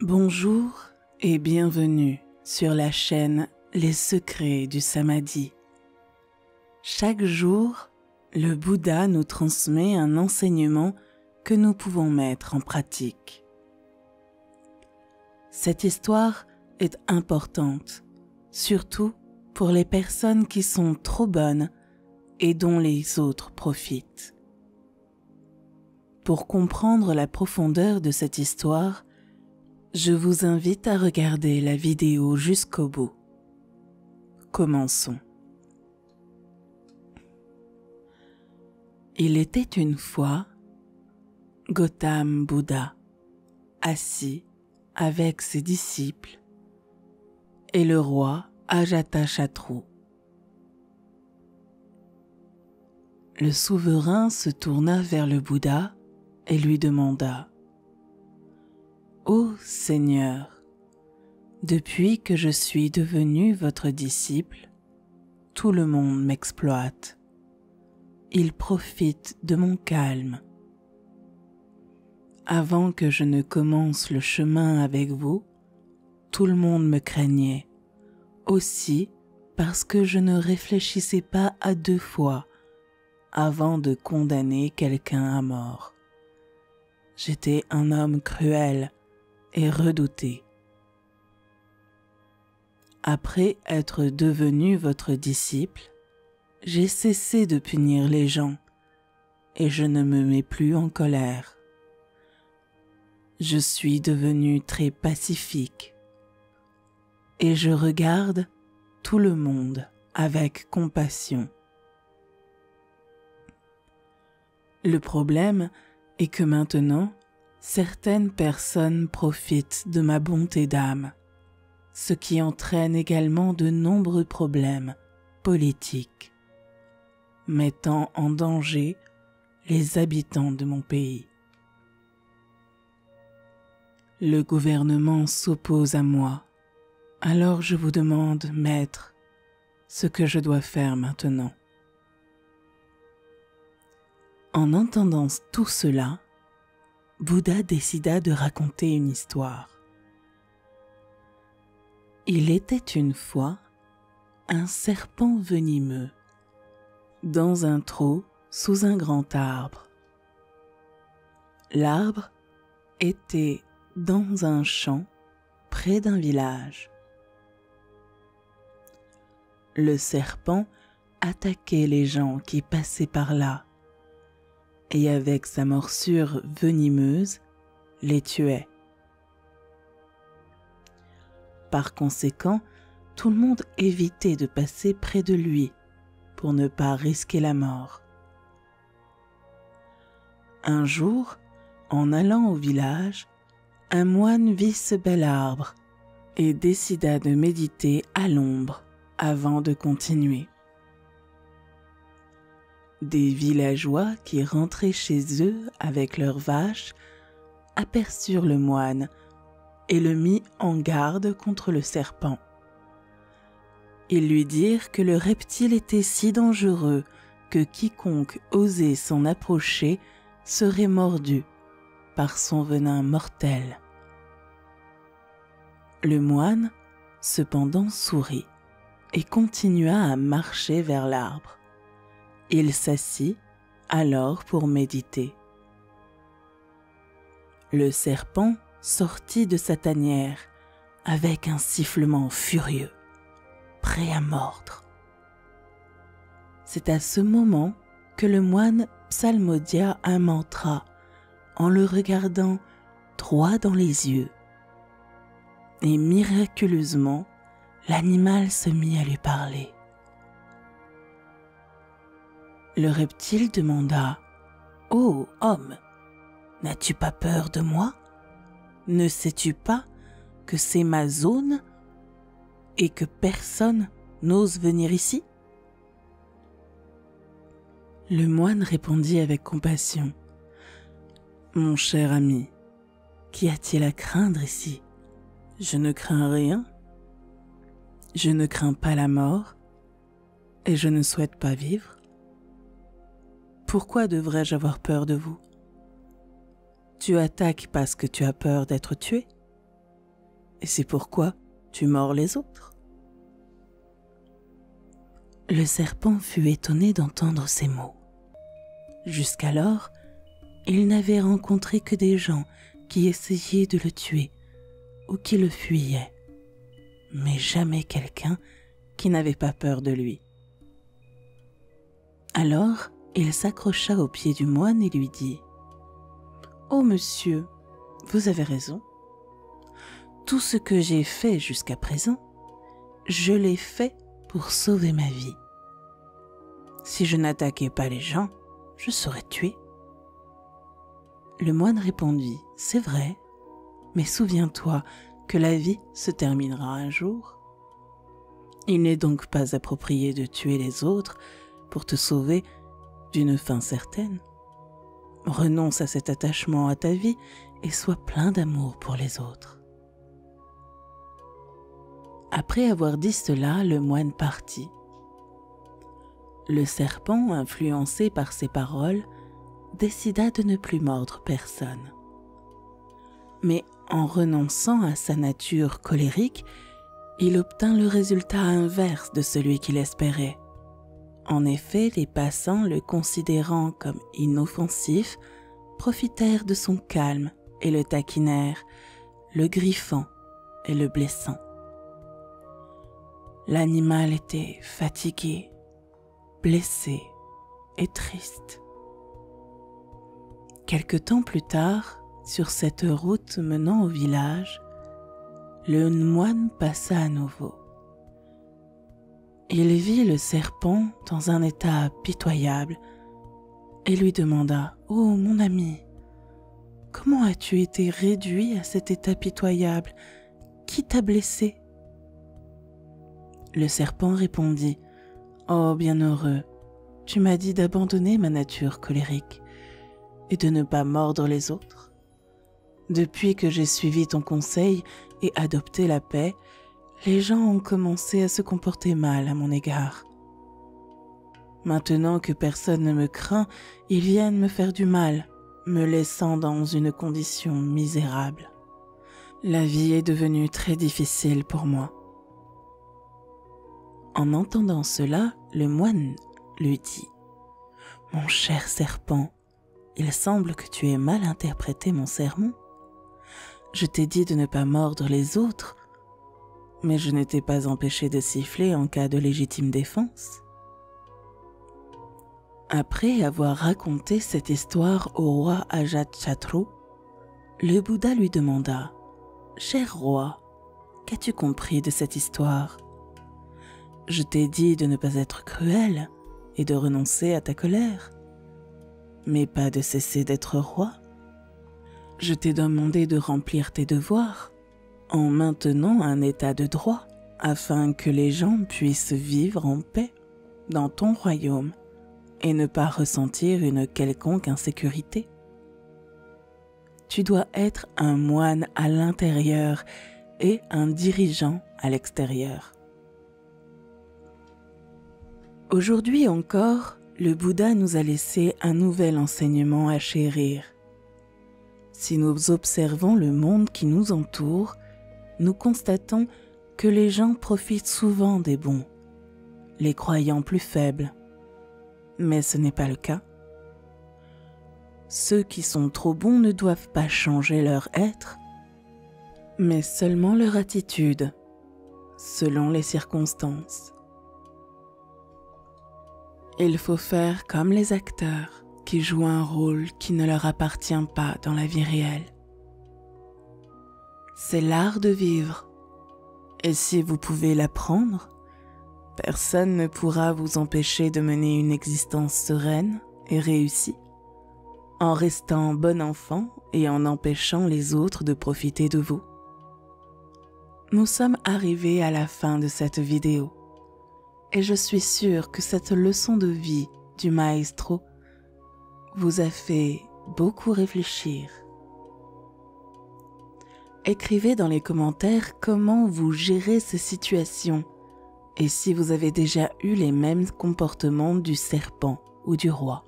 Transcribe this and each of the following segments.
Bonjour et bienvenue sur la chaîne Les Secrets du Samadhi. Chaque jour, le Bouddha nous transmet un enseignement que nous pouvons mettre en pratique. Cette histoire est importante, surtout pour les personnes qui sont trop bonnes et dont les autres profitent. Pour comprendre la profondeur de cette histoire, je vous invite à regarder la vidéo jusqu'au bout. Commençons. Il était une fois Gautama Bouddha, assis avec ses disciples, et le roi Ajatashatru. Le souverain se tourna vers le Bouddha et lui demanda: « Ô Seigneur, depuis que je suis devenu votre disciple, tout le monde m'exploite. Ils profitent de mon calme. Avant que je ne commence le chemin avec vous, tout le monde me craignait, aussi parce que je ne réfléchissais pas à 2 fois avant de condamner quelqu'un à mort. J'étais un homme cruel et redouté. Après être devenu votre disciple, j'ai cessé de punir les gens et je ne me mets plus en colère. Je suis devenu très pacifique et je regarde tout le monde avec compassion. Le problème est que maintenant, certaines personnes profitent de ma bonté d'âme, ce qui entraîne également de nombreux problèmes politiques, mettant en danger les habitants de mon pays. Le gouvernement s'oppose à moi, alors je vous demande, Maître, ce que je dois faire maintenant. » En entendant tout cela, Bouddha décida de raconter une histoire. Il était une fois un serpent venimeux dans un trou sous un grand arbre. L'arbre était dans un champ près d'un village. Le serpent attaquait les gens qui passaient par là et avec sa morsure venimeuse, les tuait. Par conséquent, tout le monde évitait de passer près de lui pour ne pas risquer la mort. Un jour, en allant au village, un moine vit ce bel arbre et décida de méditer à l'ombre avant de continuer. Des villageois qui rentraient chez eux avec leurs vaches aperçurent le moine et le mit en garde contre le serpent. Ils lui dirent que le reptile était si dangereux que quiconque osait s'en approcher serait mordu par son venin mortel. Le moine, cependant, sourit et continua à marcher vers l'arbre. Il s'assit alors pour méditer. Le serpent sortit de sa tanière avec un sifflement furieux, prêt à mordre. C'est à ce moment que le moine psalmodia un mantra en le regardant droit dans les yeux. Et miraculeusement, l'animal se mit à lui parler. Le reptile demanda: « Ô homme, n'as-tu pas peur de moi? Ne sais-tu pas que c'est ma zone et que personne n'ose venir ici ?» Le moine répondit avec compassion: « Mon cher ami, qu'y a-t-il à craindre ici? Je ne crains rien. Je ne crains pas la mort et je ne souhaite pas vivre. Pourquoi devrais-je avoir peur de vous? Tu attaques parce que tu as peur d'être tué? et c'est pourquoi tu mords les autres. » Le serpent fut étonné d'entendre ces mots. Jusqu'alors, il n'avait rencontré que des gens qui essayaient de le tuer ou qui le fuyaient, mais jamais quelqu'un qui n'avait pas peur de lui. Alors, il s'accrocha au pied du moine et lui dit « Oh monsieur, vous avez raison. Tout ce que j'ai fait jusqu'à présent, je l'ai fait pour sauver ma vie. Si je n'attaquais pas les gens, je serais tué. » Le moine répondit « C'est vrai, mais souviens-toi que la vie se terminera un jour. Il n'est donc pas approprié de tuer les autres pour te sauver d'une fin certaine. Renonce à cet attachement à ta vie et sois plein d'amour pour les autres. » Après avoir dit cela, le moine partit. Le serpent, influencé par ces paroles, décida de ne plus mordre personne. Mais en renonçant à sa nature colérique, il obtint le résultat inverse de celui qu'il espérait. En effet, les passants, le considérant comme inoffensif, profitèrent de son calme et le taquinèrent, le griffant et le blessant. L'animal était fatigué, blessé et triste. Quelque temps plus tard, sur cette route menant au village, le moine passa à nouveau. Il vit le serpent dans un état pitoyable et lui demanda « Oh mon ami, comment as-tu été réduit à cet état pitoyable? Qui t'a blessé ?» Le serpent répondit « Oh bienheureux, tu m'as dit d'abandonner ma nature colérique et de ne pas mordre les autres. Depuis que j'ai suivi ton conseil et adopté la paix, les gens ont commencé à se comporter mal à mon égard. Maintenant que personne ne me craint, ils viennent me faire du mal, me laissant dans une condition misérable. La vie est devenue très difficile pour moi. » En entendant cela, le moine lui dit « Mon cher serpent, il semble que tu aies mal interprété mon sermon. Je t'ai dit de ne pas mordre les autres, mais je ne t'ai pas empêché de siffler en cas de légitime défense. » Après avoir raconté cette histoire au roi Ajatashatru, le Bouddha lui demanda « Cher roi, qu'as-tu compris de cette histoire ? Je t'ai dit de ne pas être cruel et de renoncer à ta colère, mais pas de cesser d'être roi. Je t'ai demandé de remplir tes devoirs en maintenant un état de droit afin que les gens puissent vivre en paix dans ton royaume et ne pas ressentir une quelconque insécurité. Tu dois être un moine à l'intérieur et un dirigeant à l'extérieur. Aujourd'hui encore, le Bouddha nous a laissé un nouvel enseignement à chérir. Si nous observons le monde qui nous entoure, nous constatons que les gens profitent souvent des bons, les croyant plus faibles. Mais ce n'est pas le cas. Ceux qui sont trop bons ne doivent pas changer leur être, mais seulement leur attitude, selon les circonstances. Il faut faire comme les acteurs qui jouent un rôle qui ne leur appartient pas dans la vie réelle. C'est l'art de vivre, et si vous pouvez l'apprendre, personne ne pourra vous empêcher de mener une existence sereine et réussie, en restant bon enfant et en empêchant les autres de profiter de vous. Nous sommes arrivés à la fin de cette vidéo. Et je suis sûre que cette leçon de vie du maestro vous a fait beaucoup réfléchir. Écrivez dans les commentaires comment vous gérez ces situations et si vous avez déjà eu les mêmes comportements du serpent ou du roi.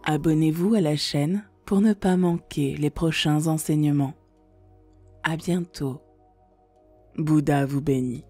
Abonnez-vous à la chaîne pour ne pas manquer les prochains enseignements. À bientôt Bouddha vous bénit.